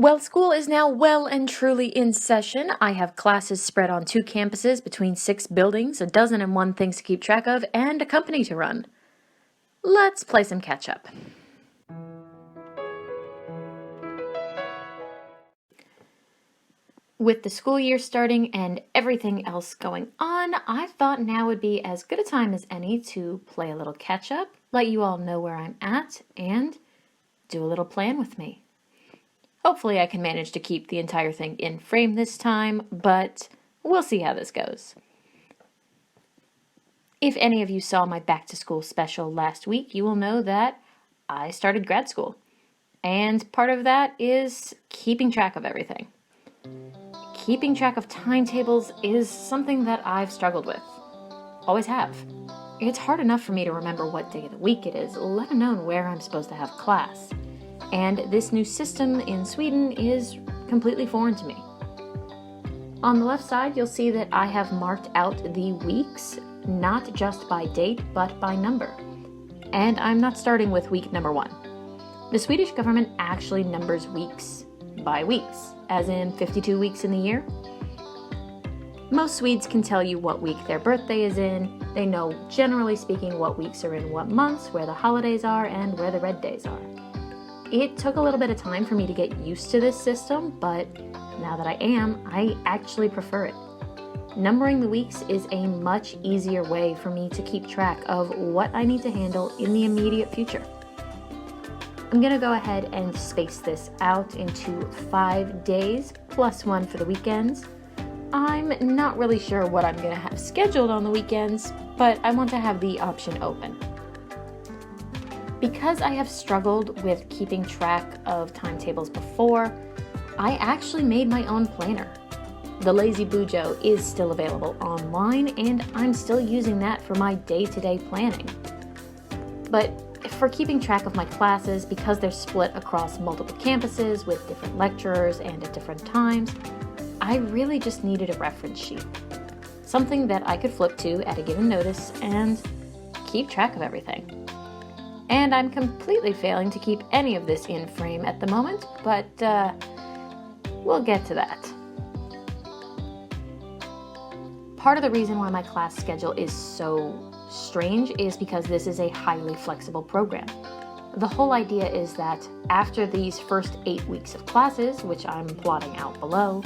Well, school is now well and truly in session. I have classes spread on 2 campuses between 6 buildings, 101 things to keep track of, and a company to run. Let's play some catch up. With the school year starting and everything else going on, I thought now would be as good a time as any to play a little catch up, let you all know where I'm at, and do a little plan with me. Hopefully I can manage to keep the entire thing in frame this time, but we'll see how this goes. If any of you saw my back to school special last week, you will know that I started grad school. And part of that is keeping track of everything. Keeping track of timetables is something that I've struggled with. Always have. It's hard enough for me to remember what day of the week it is, let alone where I'm supposed to have class. And this new system in Sweden is completely foreign to me. On the left side, you'll see that I have marked out the weeks, not just by date, but by number. And I'm not starting with week number 1. The Swedish government actually numbers weeks by weeks, as in 52 weeks in the year. Most Swedes can tell you what week their birthday is in. They know, generally speaking, what weeks are in what months, where the holidays are, and where the red days are. It took a little bit of time for me to get used to this system, but now that I actually prefer it. Numbering the weeks is a much easier way for me to keep track of what I need to handle in the immediate future. I'm going to go ahead and space this out into 5 days, plus 1 for the weekends. I'm not really sure what I'm going to have scheduled on the weekends, but I want to have the option open. Because I have struggled with keeping track of timetables before, I actually made my own planner. The Lazy Bujo is still available online, and I'm still using that for my day-to-day planning. But for keeping track of my classes, because they're split across multiple campuses with different lecturers and at different times, I really just needed a reference sheet. Something that I could flip to at a given notice and keep track of everything. And I'm completely failing to keep any of this in frame at the moment, but we'll get to that. Part of the reason why my class schedule is so strange is because this is a highly flexible program. The whole idea is that after these first 8 weeks of classes, which I'm plotting out below,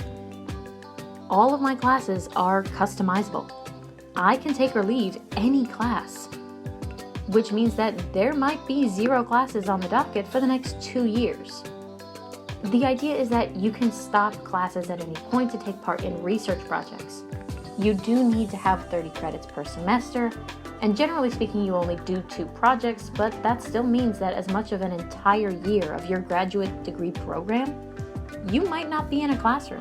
all of my classes are customizable. I can take or leave any class, which means that there might be 0 classes on the docket for the next 2 years. The idea is that you can stop classes at any point to take part in research projects. You do need to have 30 credits per semester, and generally speaking, you only do 2 projects, but that still means that as much of an entire year of your graduate degree program, you might not be in a classroom.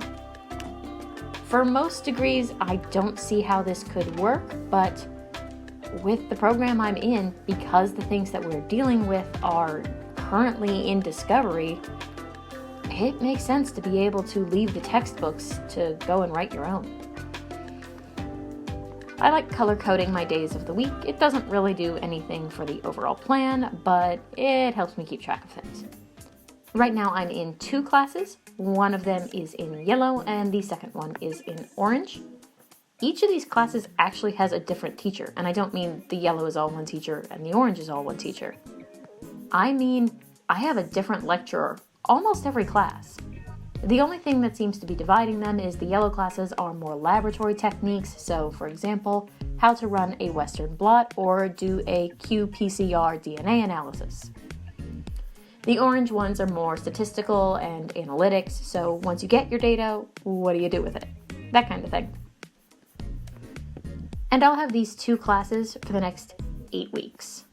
For most degrees, I don't see how this could work, but with the program I'm in, because the things that we're dealing with are currently in discovery, it makes sense to be able to leave the textbooks to go and write your own. I like color coding my days of the week. It doesn't really do anything for the overall plan, but it helps me keep track of things. Right now I'm in 2 classes. One of them is in yellow and the second one is in orange. Each of these classes actually has a different teacher, and I don't mean the yellow is all one teacher and the orange is all one teacher. I mean, I have a different lecturer almost every class. The only thing that seems to be dividing them is the yellow classes are more laboratory techniques, so for example, how to run a Western blot or do a qPCR DNA analysis. The orange ones are more statistical and analytics, so once you get your data, what do you do with it? That kind of thing. And I'll have these 2 classes for the next 8 weeks.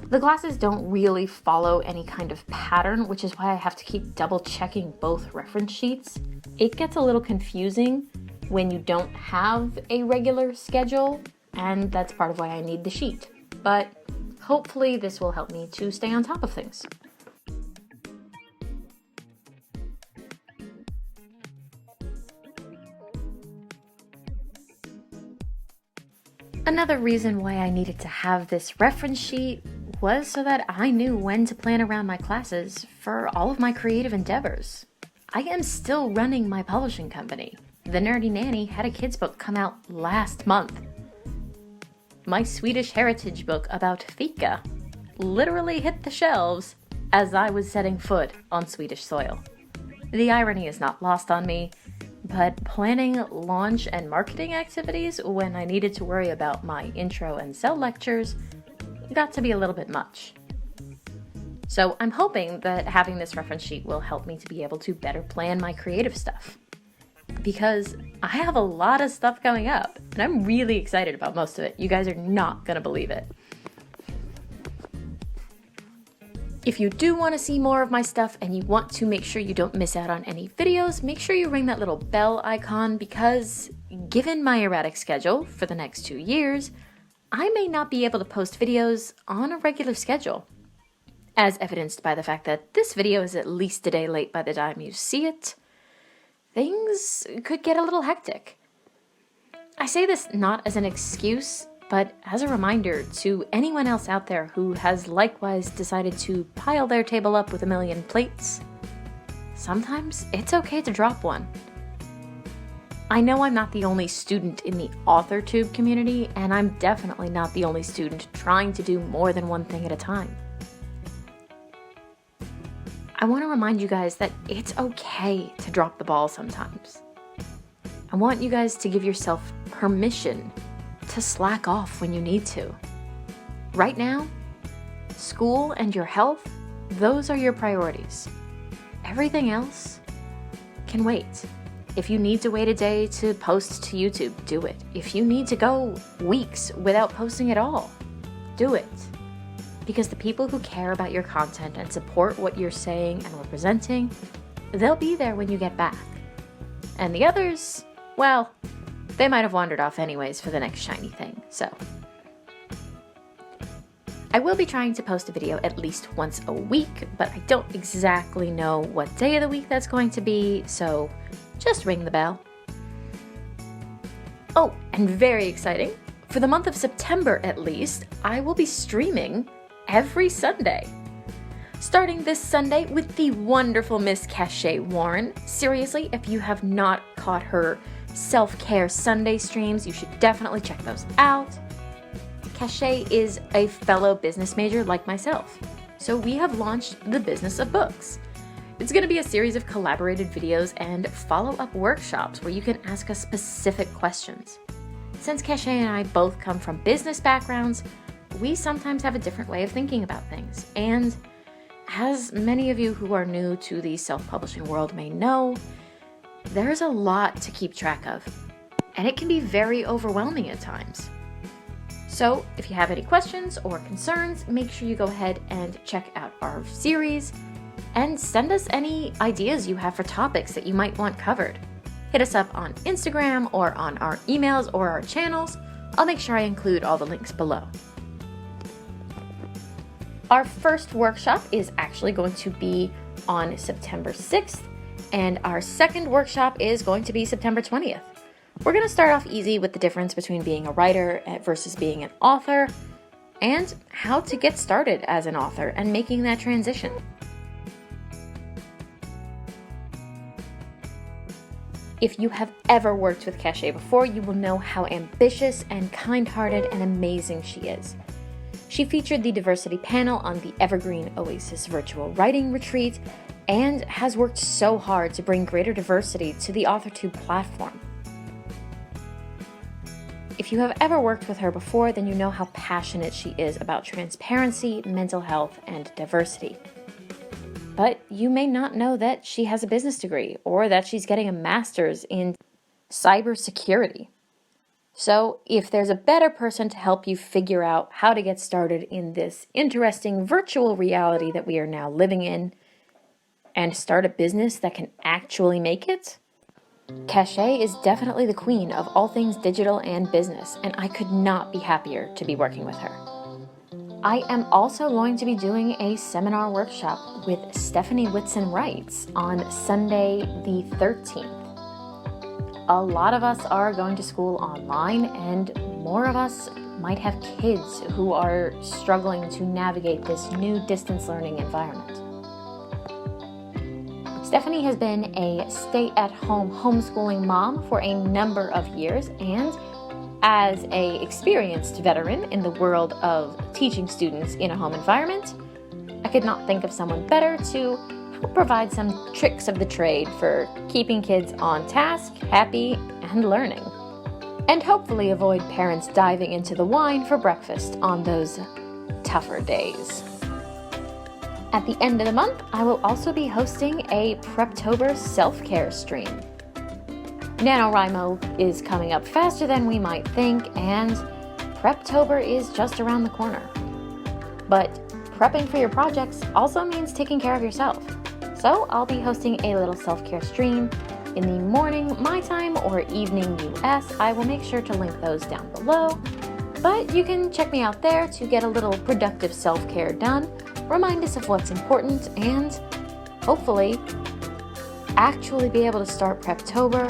The classes don't really follow any kind of pattern, which is why I have to keep double checking both reference sheets. It gets a little confusing when you don't have a regular schedule, and that's part of why I need the sheet. But hopefully this will help me to stay on top of things. Another reason why I needed to have this reference sheet was so that I knew when to plan around my classes for all of my creative endeavors. I am still running my publishing company. The Nerdy Nanny had a kids book come out last month. My Swedish heritage book about fika literally hit the shelves as I was setting foot on Swedish soil. The irony is not lost on me, but planning launch and marketing activities when I needed to worry about my intro and cell lectures got to be a little bit much. So I'm hoping that having this reference sheet will help me to be able to better plan my creative stuff, because I have a lot of stuff coming up and I'm really excited about most of it. You guys are not gonna believe it. If you do want to see more of my stuff and you want to make sure you don't miss out on any videos, make sure you ring that little bell icon, because given my erratic schedule for the next 2 years, I may not be able to post videos on a regular schedule, as evidenced by the fact that this video is at least a day late by the time you see it. Things could get a little hectic. I say this not as an excuse, but as a reminder to anyone else out there who has likewise decided to pile their table up with a million plates. Sometimes it's okay to drop one. I know I'm not the only student in the AuthorTube community, and I'm definitely not the only student trying to do more than one thing at a time. I want to remind you guys that it's okay to drop the ball sometimes. I want you guys to give yourself permission to slack off when you need to. Right now, school and your health, those are your priorities. Everything else can wait. If you need to wait a day to post to YouTube, do it. If you need to go weeks without posting at all, do it. Because the people who care about your content and support what you're saying and representing, they'll be there when you get back. And the others, well, they might have wandered off anyways for the next shiny thing, so. I will be trying to post a video at least once a week, but I don't exactly know what day of the week that's going to be, so just ring the bell. Oh, and very exciting, for the month of September at least, I will be streaming every Sunday. Starting this Sunday with the wonderful Miss Cachet Warren. Seriously, if you have not caught her self-care Sunday streams, you should definitely check those out. Cachet is a fellow business major like myself, so we have launched the Business of Books. It's going to be a series of collaborated videos and follow-up workshops where you can ask us specific questions. Since Cachet and I both come from business backgrounds, we sometimes have a different way of thinking about things, and as many of you who are new to the self-publishing world may know, there's a lot to keep track of, and it can be very overwhelming at times. So if you have any questions or concerns, make sure you go ahead and check out our series and send us any ideas you have for topics that you might want covered. Hit us up on Instagram or on our emails or our channels. I'll make sure I include all the links below. Our first workshop is actually going to be on September 6th, and our second workshop is going to be September 20th. We're going to start off easy with the difference between being a writer versus being an author, and how to get started as an author and making that transition. If you have ever worked with Cachet before, you will know how ambitious and kind-hearted and amazing she is. She featured the diversity panel on the Evergreen Oasis virtual writing retreat and has worked so hard to bring greater diversity to the AuthorTube platform. If you have ever worked with her before, then you know how passionate she is about transparency, mental health, and diversity. But you may not know that she has a business degree or that she's getting a master's in cybersecurity. So if there's a better person to help you figure out how to get started in this interesting virtual reality that we are now living in and start a business that can actually make it, Cachet is definitely the queen of all things digital and business, and I could not be happier to be working with her. I am also going to be doing a seminar workshop with Stephanie Whitson Wrights on Sunday the 13th. A lot of us are going to school online, and more of us might have kids who are struggling to navigate this new distance learning environment. Stephanie has been a stay-at-home homeschooling mom for a number of years, and as an experienced veteran in the world of teaching students in a home environment, I could not think of someone better to help provide some tricks of the trade for keeping kids on task, happy, and learning. And hopefully avoid parents diving into the wine for breakfast on those tougher days. At the end of the month, I will also be hosting a Preptober self-care stream. NaNoWriMo is coming up faster than we might think, and Preptober is just around the corner. But prepping for your projects also means taking care of yourself. So I'll be hosting a little self-care stream in the morning my time or evening US. I will make sure to link those down below. But you can check me out there to get a little productive self-care done, remind us of what's important, and hopefully actually be able to start Preptober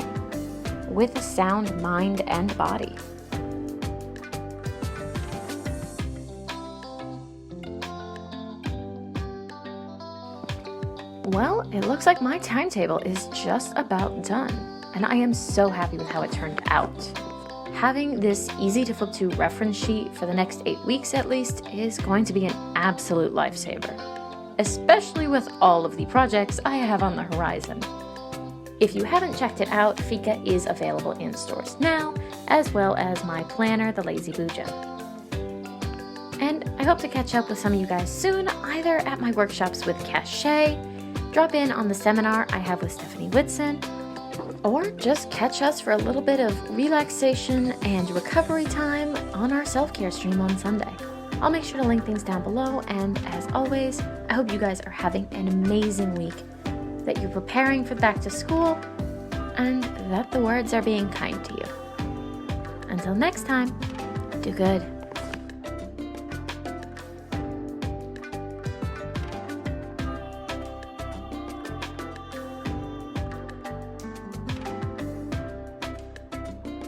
with a sound mind and body. Well, it looks like my timetable is just about done, and I am so happy with how it turned out. Having this easy to flip to reference sheet for the next 8 weeks at least is going to be an absolute lifesaver, especially with all of the projects I have on the horizon. If you haven't checked it out, Fika is available in stores now, as well as my planner, the Lazy Buja. And I hope to catch up with some of you guys soon, either at my workshops with Cachet, drop in on the seminar I have with Stephanie Whitson, or just catch us for a little bit of relaxation and recovery time on our self-care stream on Sunday. I'll make sure to link things down below, and as always, I hope you guys are having an amazing week, that you're preparing for back to school, and that the words are being kind to you. Until next time, do good.